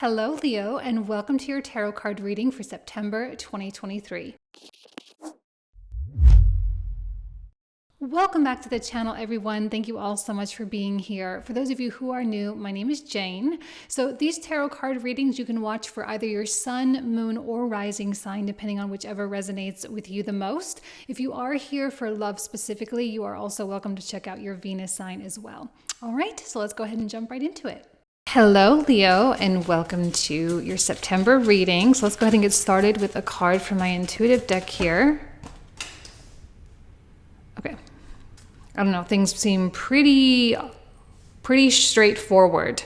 Hello, Leo, and welcome to your tarot card reading for September 2023. Welcome back to the channel, everyone. Thank you all so much for being here. For those of you who are new, my name is Jane. So these tarot card readings you can watch for either your sun, moon, or rising sign, depending on whichever resonates with you the most. If you are here for love specifically, you are also welcome to check out your Venus sign as well. All right, so let's go ahead and jump right into it. Hello, Leo, and welcome to your September reading. So let's go ahead and get started with a card from my intuitive deck here. Okay. I don't know, things seem pretty straightforward.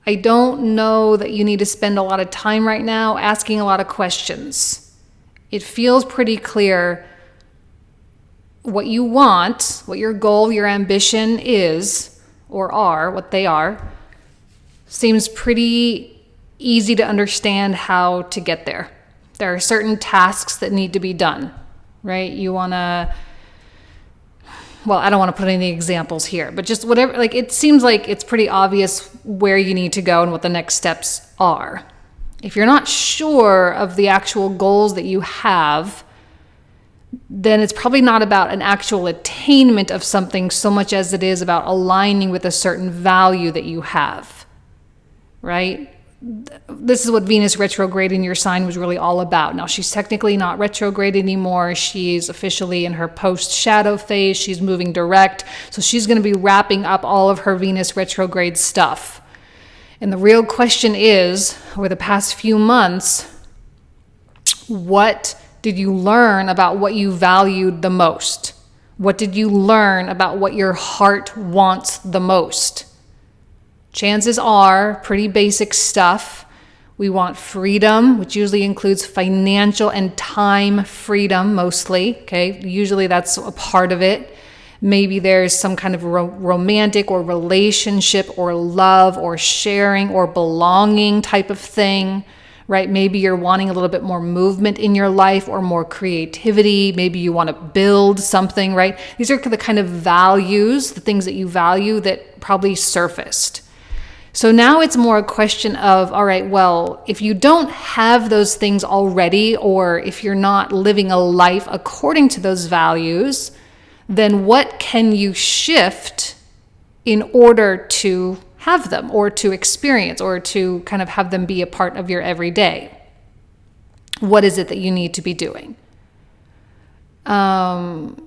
I don't know that you need to spend a lot of time right now asking a lot of questions. It feels pretty clear what you want, what your goal, your ambition is, or are, what they are. Seems pretty easy to understand how to get there. There are certain tasks that need to be done, right? You want to, well, I don't want to put any examples here, but just whatever, like it seems like it's pretty obvious where you need to go and what the next steps are. If you're not sure of the actual goals that you have, then it's probably not about an actual attainment of something so much as it is about aligning with a certain value that you have. Right? This is what Venus retrograde in your sign was really all about. Now, she's technically not retrograde anymore. She's officially in her post-shadow phase. She's moving direct. So she's going to be wrapping up all of her Venus retrograde stuff. And the real question is, over the past few months, what did you learn about what you valued the most? What did you learn about what your heart wants the most? Chances are pretty basic stuff. We want freedom, which usually includes financial and time freedom mostly, okay? Usually that's a part of it. Maybe there's some kind of romantic or relationship or love or sharing or belonging type of thing, right? Maybe you're wanting a little bit more movement in your life or more creativity. Maybe you want to build something, right? These are the kind of values, the things that you value that probably surfaced. So now it's more a question of, all right, well, if you don't have those things already, or if you're not living a life according to those values, then what can you shift in order to have them or to experience or to kind of have them be a part of your everyday? What is it that you need to be doing? And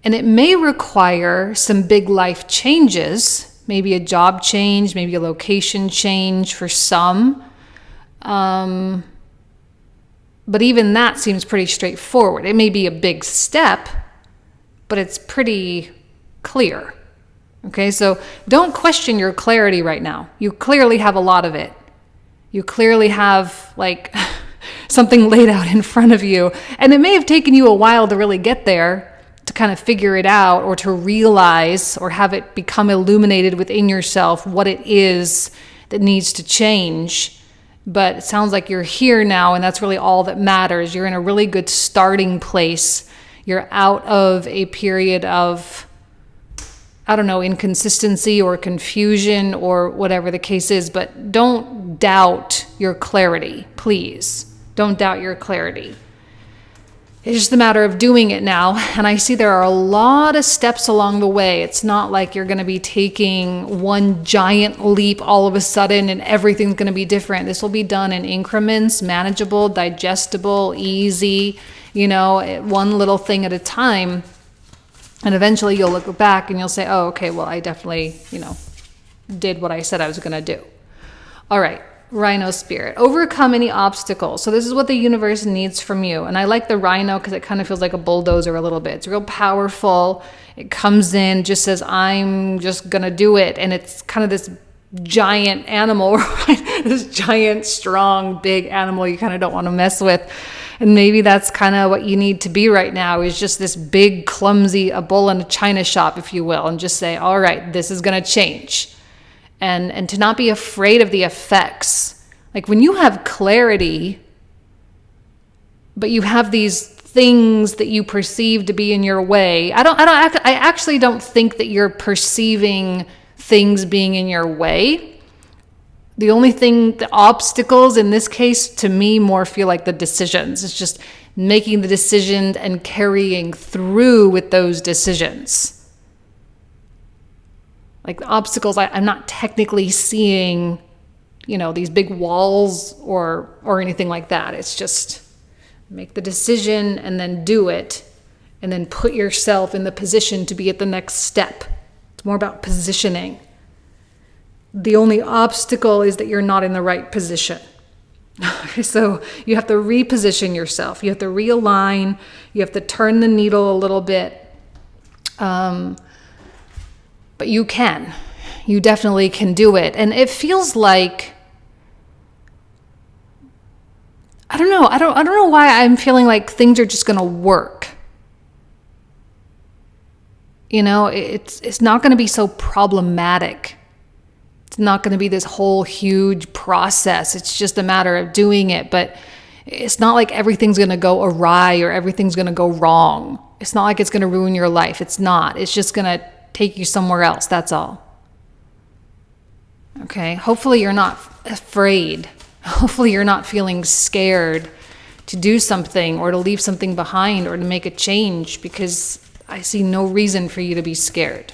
it may require some big life changes. Maybe a job change, maybe a location change for some. But even that seems pretty straightforward. It may be a big step, but it's pretty clear. Okay, so don't question your clarity right now. You clearly have a lot of it. You clearly have like something laid out in front of you. And it may have taken you a while to really get there, to kind of figure it out or to realize or have it become illuminated within yourself what it is that needs to change. But it sounds like you're here now, and that's really all that matters. You're in a really good starting place. You're out of a period of, I don't know, inconsistency or confusion or whatever the case is, but don't doubt your clarity, please. Don't doubt your clarity. It's just a matter of doing it now. And I see there are a lot of steps along the way. It's not like you're going to be taking one giant leap all of a sudden and everything's going to be different. This will be done in increments, manageable, digestible, easy, one little thing at a time. And eventually you'll look back and you'll say, oh, okay, well, I definitely, did what I said I was going to do. All right. Rhino spirit, overcome any obstacles. So this is what the universe needs from you. And I like the rhino because it kind of feels like a bulldozer a little bit. It's real powerful. It comes in, just says, I'm just going to do it. And it's kind of this giant animal, right? This giant, strong, big animal you kind of don't want to mess with. And maybe that's kind of what you need to be right now, is just this big, clumsy, a bull in a china shop, if you will, and just say, all right, this is going to change. And to not be afraid of the effects. Like when you have clarity, but you have these things that you perceive to be in your way. I actually don't think that you're perceiving things being in your way. The only thing, the obstacles in this case, to me, more feel like the decisions. It's just making the decision and carrying through with those decisions. Like the obstacles, I'm not technically seeing, these big walls or anything like that. It's just make the decision and then do it, and then put yourself in the position to be at the next step. It's more about positioning. The only obstacle is that you're not in the right position. So you have to reposition yourself. You have to realign. You have to turn the needle a little bit. But you can. You definitely can do it. And it feels like, I don't know. I don't know why I'm feeling like things are just going to work. It's not going to be so problematic. It's not going to be this whole huge process. It's just a matter of doing it. But it's not like everything's going to go awry or everything's going to go wrong. It's not like it's going to ruin your life. It's not. It's just going to take you somewhere else. That's all. Okay? Hopefully you're not afraid. Hopefully you're not feeling scared to do something or to leave something behind or to make a change, because I see no reason for you to be scared.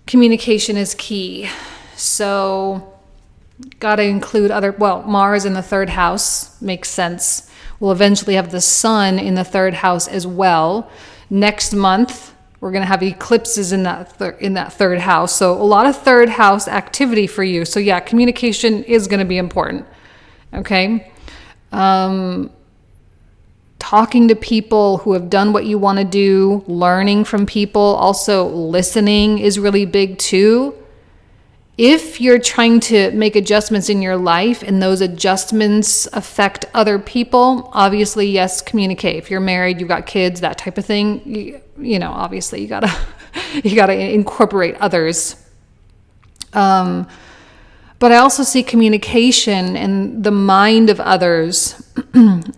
Communication is key. So got to include Mars in the third house makes sense. We'll eventually have the sun in the third house as well. Next month, we're going to have eclipses in that third house. So a lot of third house activity for you. So yeah, communication is going to be important. Okay. Talking to people who have done what you want to do, learning from people, also listening is really big too. If you're trying to make adjustments in your life and those adjustments affect other people, obviously, yes, communicate. If you're married, you've got kids, that type of thing, obviously you gotta incorporate others. But I also see communication and the mind of others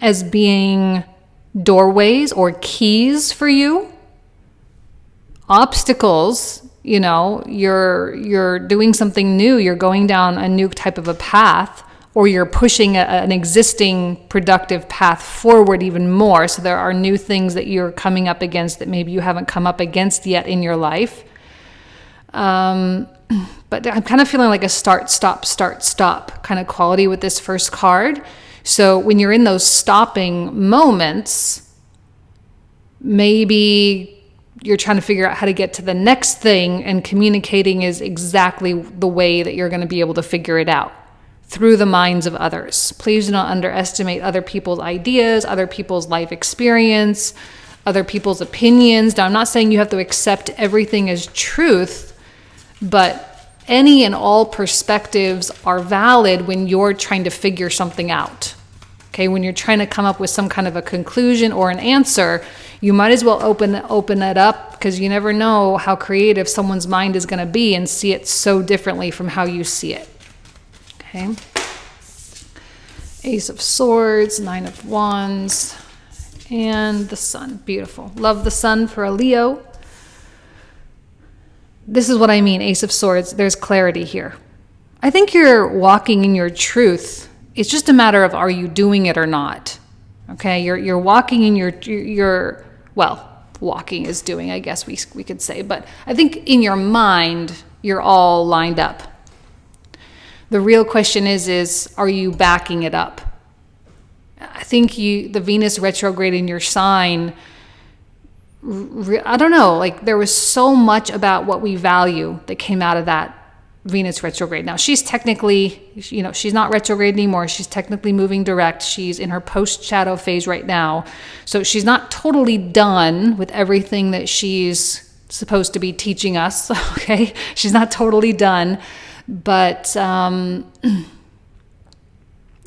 as being doorways or keys for you. Obstacles, you're doing something new, you're going down a new type of a path, or you're pushing an existing productive path forward even more. So there are new things that you're coming up against that maybe you haven't come up against yet in your life. But I'm kind of feeling like a start, stop kind of quality with this first card. So when you're in those stopping moments, maybe you're trying to figure out how to get to the next thing, and communicating is exactly the way that you're going to be able to figure it out, through the minds of others. Please do not underestimate other people's ideas, other people's life experience, other people's opinions. Now, I'm not saying you have to accept everything as truth, but any and all perspectives are valid when you're trying to figure something out. Okay, when you're trying to come up with some kind of a conclusion or an answer, you might as well open it up, because you never know how creative someone's mind is going to be and see it so differently from how you see it. Okay. Ace of Swords, Nine of Wands, and the Sun. Beautiful. Love the Sun for a Leo. This is what I mean, Ace of Swords. There's clarity here. I think you're walking in your truth. It's just a matter of, are you doing it or not? Okay, you're walking in your walking is doing, I guess we could say. But I think in your mind, you're all lined up. The real question is are you backing it up? I think the Venus retrograde in your sign, I don't know, like there was so much about what we value that came out of that Venus retrograde. Now she's technically, she's not retrograde anymore. She's technically moving direct. She's in her post-shadow phase right now. So she's not totally done with everything that she's supposed to be teaching us. Okay. She's not totally done, but,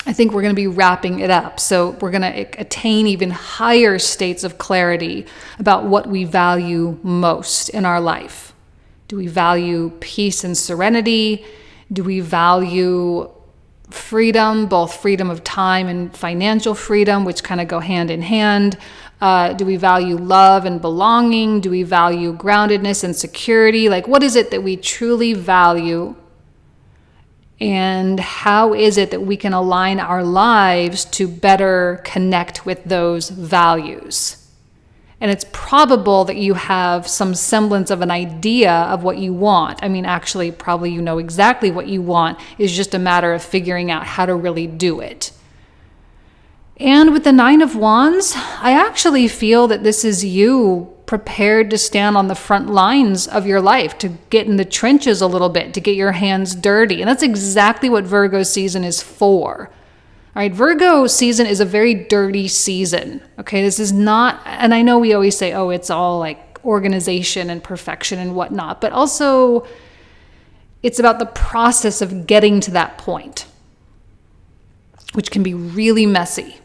I think we're going to be wrapping it up. So we're going to attain even higher states of clarity about what we value most in our life. Do we value peace and serenity? Do we value freedom, both freedom of time and financial freedom, which kind of go hand in hand? Do we value love and belonging? Do we value groundedness and security? Like, what is it that we truly value? And how is it that we can align our lives to better connect with those values? And it's probable that you have some semblance of an idea of what you want. I mean, actually, probably you know exactly what you want. It's just a matter of figuring out how to really do it. And with the Nine of Wands, I actually feel that this is you prepared to stand on the front lines of your life, to get in the trenches a little bit, to get your hands dirty. And that's exactly what Virgo season is for. All right, Virgo season is a very dirty season. Okay, this is not, and I know we always say, oh, it's all like organization and perfection and whatnot, but also it's about the process of getting to that point, which can be really messy.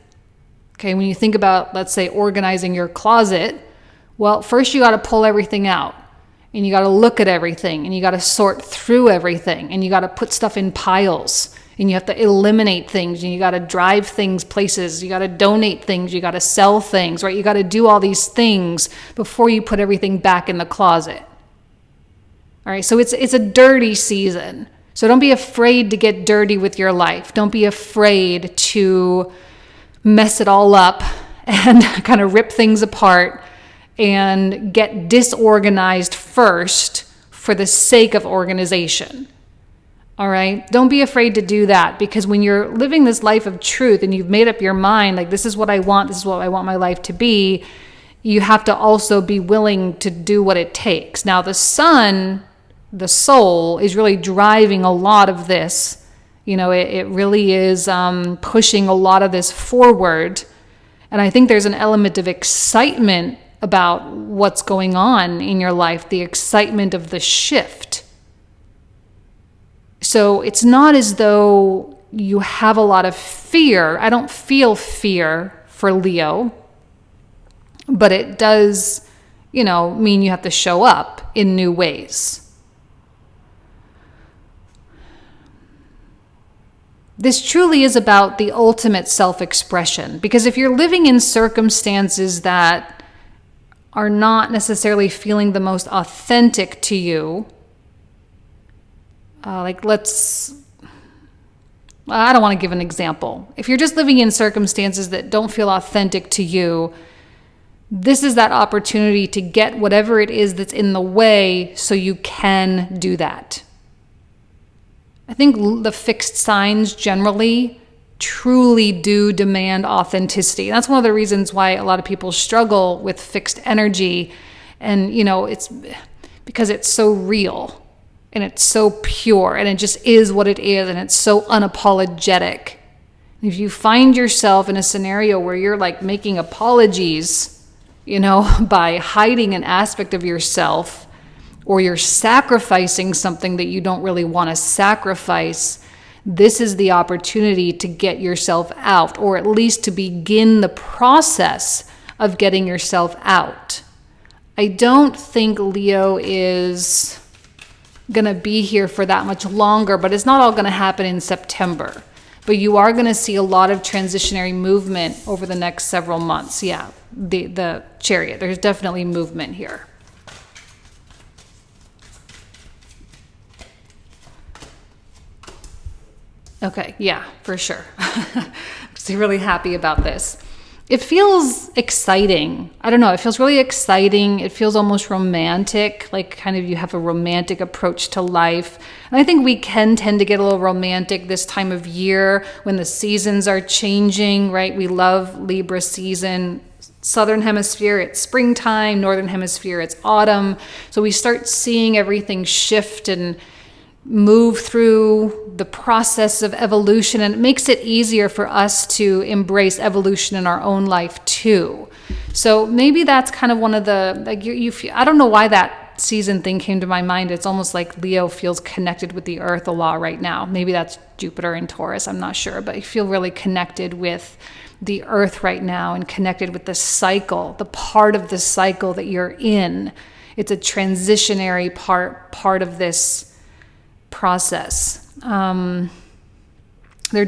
Okay, when you think about, let's say, organizing your closet, well, first you got to pull everything out, and you got to look at everything, and you got to sort through everything, and you got to put stuff in piles, and you have to eliminate things, and you got to drive things places, you got to donate things, you got to sell things, right? You got to do all these things before you put everything back in the closet. All right, so it's a dirty season. So don't be afraid to get dirty with your life. Don't be afraid to mess it all up and kind of rip things apart and get disorganized first for the sake of organization. All right? Don't be afraid to do that, because when you're living this life of truth and you've made up your mind, like, this is what I want, this is what I want my life to be, you have to also be willing to do what it takes. Now, the sun, the soul, is really driving a lot of this. You know, it really is pushing a lot of this forward. And I think there's an element of excitement about what's going on in your life, the excitement of the shift. So it's not as though you have a lot of fear. I don't feel fear for Leo, but it does, mean you have to show up in new ways. This truly is about the ultimate self-expression, because if you're living in circumstances that are not necessarily feeling the most authentic to you, I don't want to give an example. If you're just living in circumstances that don't feel authentic to you, this is that opportunity to get whatever it is that's in the way so you can do that. I think the fixed signs generally truly do demand authenticity. And that's one of the reasons why a lot of people struggle with fixed energy. And, it's because it's so real and it's so pure and it just is what it is, and it's so unapologetic. If you find yourself in a scenario where you're like making apologies, by hiding an aspect of yourself, or you're sacrificing something that you don't really want to sacrifice, this is the opportunity to get yourself out, or at least to begin the process of getting yourself out. I don't think Leo is going to be here for that much longer, but it's not all going to happen in September. But you are going to see a lot of transitionary movement over the next several months. Yeah, the Chariot, there's definitely movement here. Okay, yeah, for sure. I'm really happy about this. It feels exciting. I don't know, it feels really exciting. It feels almost romantic, like kind of you have a romantic approach to life. And I think we can tend to get a little romantic this time of year when the seasons are changing, right? We love Libra season. Southern hemisphere, it's springtime. Northern hemisphere, it's autumn. So we start seeing everything shift and move through the process of evolution, and it makes it easier for us to embrace evolution in our own life too. So maybe that's kind of one of the, like you feel, I don't know why that season thing came to my mind. It's almost like Leo feels connected with the earth a lot right now. Maybe that's Jupiter in Taurus, I'm not sure, but I feel really connected with the earth right now and connected with the cycle, the part of the cycle that you're in. It's a transitionary part of this process. There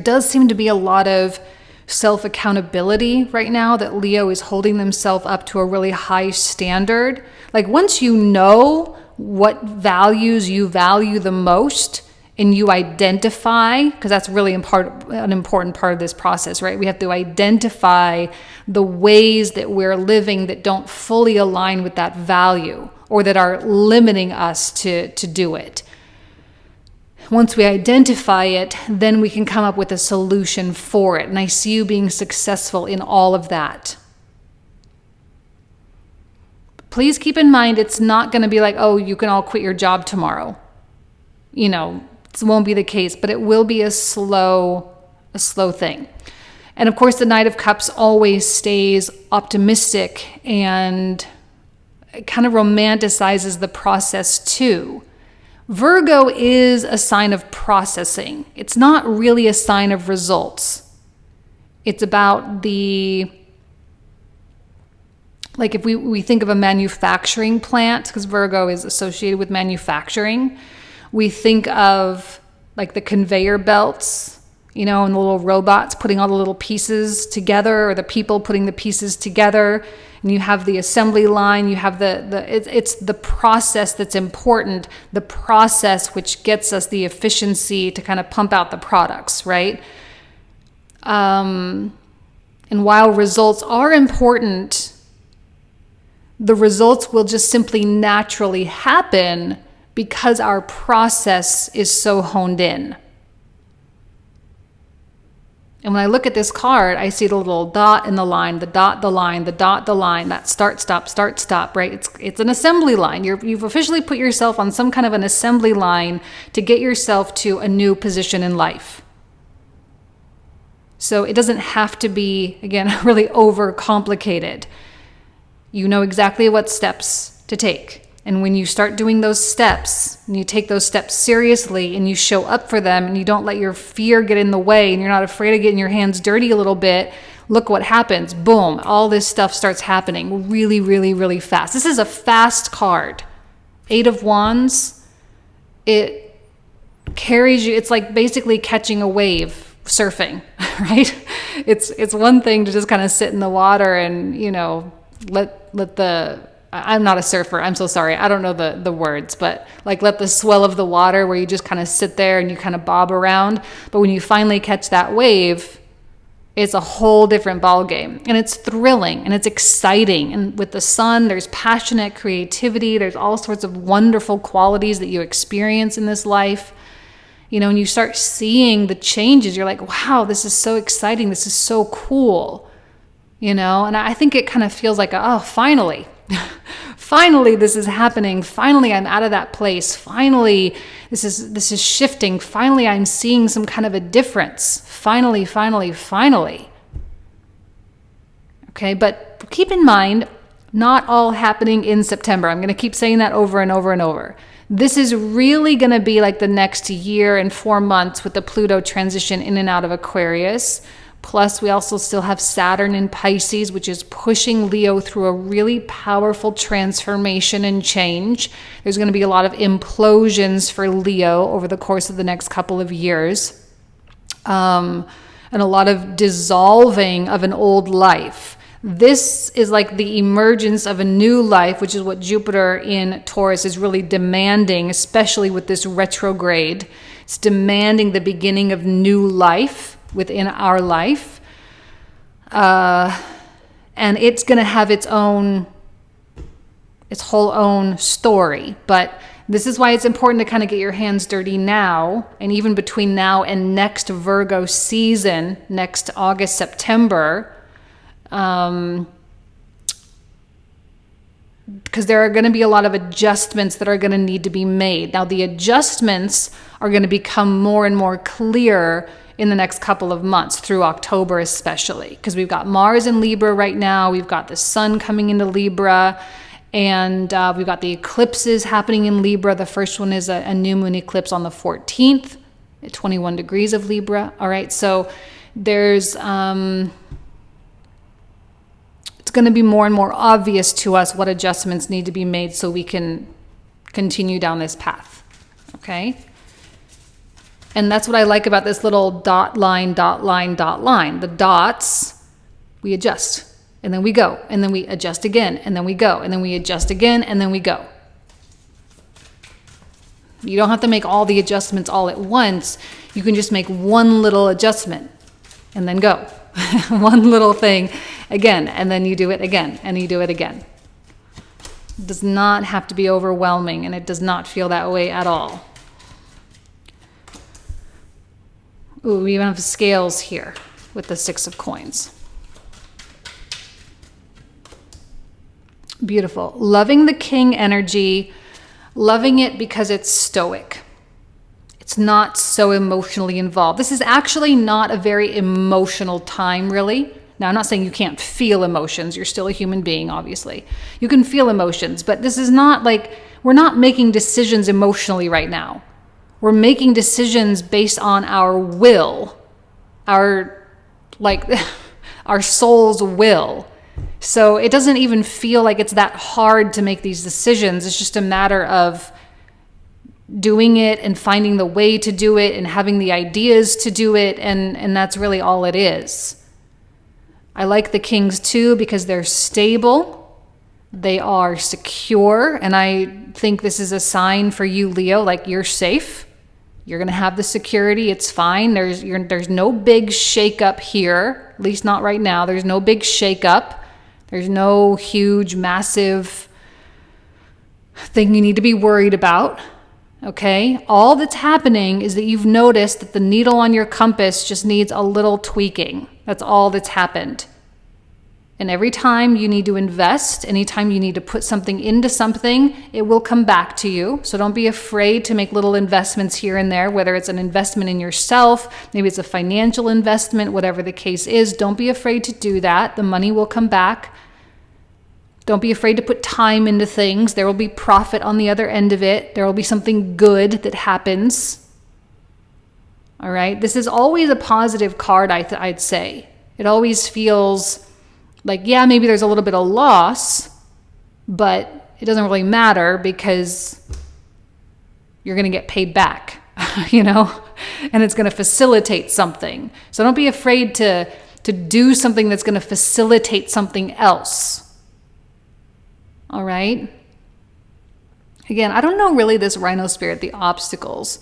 does seem to be a lot of self-accountability right now, that Leo is holding themselves up to a really high standard. Like once you know what values you value the most and you identify, because that's really an important part of this process, right? We have to identify the ways that we're living that don't fully align with that value or that are limiting us to do it. Once we identify it, then we can come up with a solution for it. And I see you being successful in all of that. Please keep in mind, it's not going to be like, oh, you can all quit your job tomorrow. You know, it won't be the case, but it will be a slow thing. And of course, the Knight of Cups always stays optimistic and it kind of romanticizes the process too. Virgo is a sign of processing. It's not really a sign of results. It's about like if we think of a manufacturing plant, because Virgo is associated with manufacturing, we think of like the conveyor belts, you know, and the little robots putting all the little pieces together, or the people putting the pieces together. And you have the assembly line, you have it's the process that's important, the process which gets us the efficiency to kind of pump out the products, right? And while results are important, the results will just simply naturally happen because our process is so honed in. And when I look at this card, I see the little dot in the line, the dot, the line, the dot, the line, that start, stop, right? It's an assembly line. You've officially put yourself on some kind of an assembly line to get yourself to a new position in life. So it doesn't have to be, again, really overcomplicated. You know exactly what steps to take. And when you start doing those steps, and you take those steps seriously, and you show up for them, and you don't let your fear get in the way, and you're not afraid of getting your hands dirty a little bit, look what happens. Boom, all this stuff starts happening really, really, really fast. This is a fast card. 8 of Wands, it carries you. It's like basically catching a wave, surfing, right? It's one thing to just kind of sit in the water and, you know, let the... I'm not a surfer. I'm so sorry. I don't know the words, but like let the swell of the water where you just kind of sit there and you kind of bob around. But when you finally catch that wave, it's a whole different ball game, and it's thrilling and it's exciting. And with the sun, there's passionate creativity. There's all sorts of wonderful qualities that you experience in this life. You know, and you start seeing the changes. You're like, wow, this is so exciting. This is so cool. You know, and I think it kind of feels like, oh, finally. Finally, this is happening. Finally, I'm out of that place. Finally, this is shifting. Finally, I'm seeing some kind of a difference. Finally. Okay, but keep in mind, not all happening in September. I'm going to keep saying that over and over and over. This is really going to be like the next year and 4 months with the Pluto transition in and out of Aquarius. Plus, we also still have Saturn in Pisces, which is pushing Leo through a really powerful transformation and change. There's going to be a lot of implosions for Leo over the course of the next couple of years. And a lot of dissolving of an old life. This is like the emergence of a new life, which is what Jupiter in Taurus is really demanding, especially with this retrograde. It's demanding the beginning of new life within our life, and it's going to have its whole own story. But this is why it's important to kind of get your hands dirty now, and even between now and next Virgo season, next August, September, because there are going to be a lot of adjustments that are going to need to be made. Now, the adjustments are going to become more and more clear in the next couple of months, through October especially, because we've got Mars in Libra right now, we've got the Sun coming into Libra, and we've got the eclipses happening in Libra. The first one is a new moon eclipse on the 14th at 21 degrees of Libra. All right, so there's it's going to be more and more obvious to us what adjustments need to be made so we can continue down this path. Okay. And that's what I like about this little dot line. The dots, we adjust, and then we go, and then we adjust again, and then we go, and then we adjust again, and then we go. You don't have to make all the adjustments all at once. You can just make one little adjustment and then go. One little thing again, and then you do it again, and you do it again. It does not have to be overwhelming, and it does not feel that way at all. Ooh, we even have scales here with the 6 of coins. Beautiful. Loving the king energy, loving it because it's stoic. It's not so emotionally involved. This is actually not a very emotional time, really. Now, I'm not saying you can't feel emotions. You're still a human being, obviously. You can feel emotions, but this is not like, we're not making decisions emotionally right now. We're making decisions based on our will, our soul's will. So it doesn't even feel like it's that hard to make these decisions. It's just a matter of doing it and finding the way to do it and having the ideas to do it. And that's really all it is. I like the kings too because they're stable. They are secure. And I think this is a sign for you, Leo, like you're safe. You're going to have the security. It's fine. There's no big shakeup here, at least not right now. There's no big shakeup. There's no huge, massive thing you need to be worried about. Okay? All that's happening is that you've noticed that the needle on your compass just needs a little tweaking. That's all that's happened. And every time you need to invest, anytime you need to put something into something, it will come back to you. So don't be afraid to make little investments here and there, whether it's an investment in yourself, maybe it's a financial investment, whatever the case is. Don't be afraid to do that. The money will come back. Don't be afraid to put time into things. There will be profit on the other end of it. There will be something good that happens. All right? This is always a positive card, I'd say. It always feels like, yeah, maybe there's a little bit of loss, but it doesn't really matter because you're going to get paid back, you know, and it's going to facilitate something. So don't be afraid to do something that's going to facilitate something else. All right. Again, I don't know really this rhino spirit, the obstacles.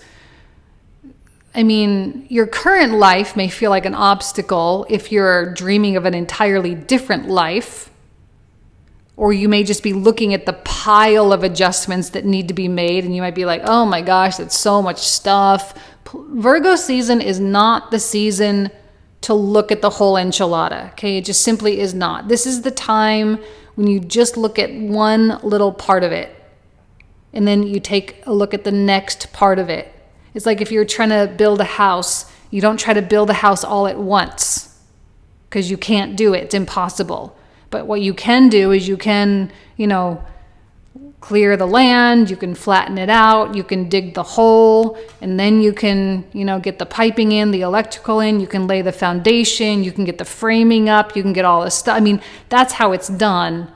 I mean, your current life may feel like an obstacle if you're dreaming of an entirely different life, or you may just be looking at the pile of adjustments that need to be made, and you might be like, oh my gosh, that's so much stuff. Virgo season is not the season to look at the whole enchilada, okay? It just simply is not. This is the time when you just look at one little part of it, and then you take a look at the next part of it. It's like if you're trying to build a house, you don't try to build a house all at once because you can't do it. It's impossible. But what you can do is you can, clear the land, you can flatten it out, you can dig the hole, and then you can, get the piping in, the electrical in, you can lay the foundation, you can get the framing up, you can get all this stuff. I mean, that's how it's done,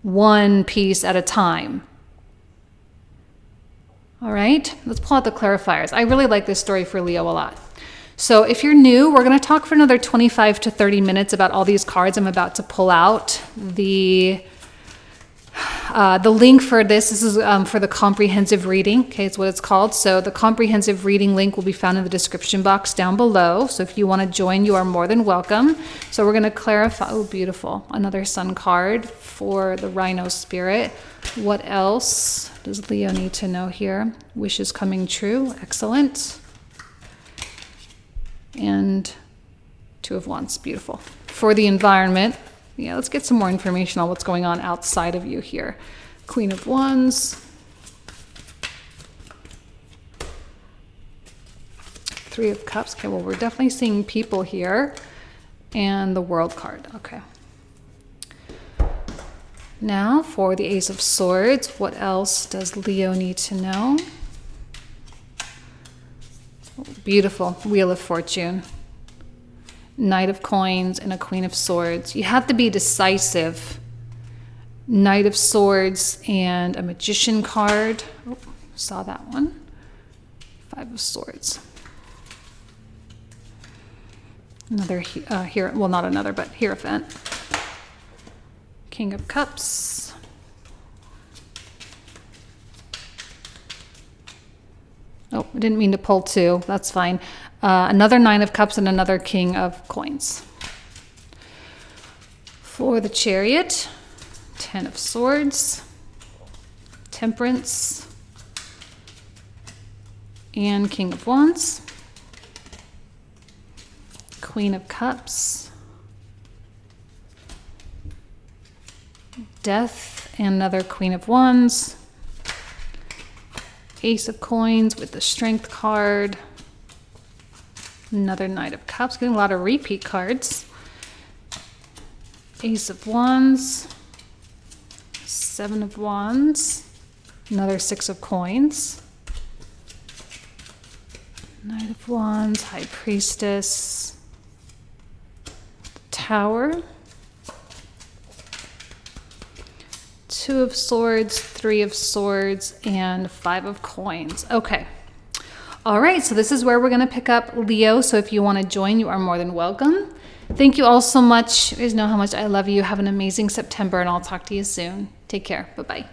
one piece at a time. All right, let's pull out the clarifiers. I really like this story for Leo a lot. So if you're new, we're going to talk for another 25 to 30 minutes about all these cards I'm about to pull out. The link for this is for the comprehensive reading. Okay, it's what it's called. So the comprehensive reading link will be found in the description box down below. So if you want to join, you are more than welcome. So we're going to clarify. Oh, beautiful. Another sun card for the rhino spirit. What else does Leo need to know here? Wishes coming true. Excellent. And 2 of Wands. Beautiful. For the environment. Yeah, let's get some more information on what's going on outside of you here. Queen of Wands. 3 of Cups. Okay, well, we're definitely seeing people here. And the World card. Okay. Now for the Ace of Swords, what else does Leo need to know? Beautiful. Wheel of Fortune. Knight of Coins and a Queen of Swords. You have to be decisive. Knight of Swords and a Magician card. Oh, saw that one. 5 of Swords. Another here, well, not another, but Hierophant. King of Cups. Oh, I didn't mean to pull two. That's fine. Another 9 of Cups and another King of Coins. For the Chariot, 10 of Swords, Temperance, and King of Wands. Queen of Cups, Death, and another Queen of Wands. Ace of Coins with the Strength card. Another Knight of Cups, getting a lot of repeat cards. Ace of Wands, 7 of Wands, another 6 of Coins. Knight of Wands, High Priestess, Tower, 2 of Swords, 3 of Swords, and 5 of Coins. Okay. All right, so this is where we're going to pick up, Leo. So if you want to join, you are more than welcome. Thank you all so much. You guys know how much I love you. Have an amazing September, and I'll talk to you soon. Take care. Bye-bye.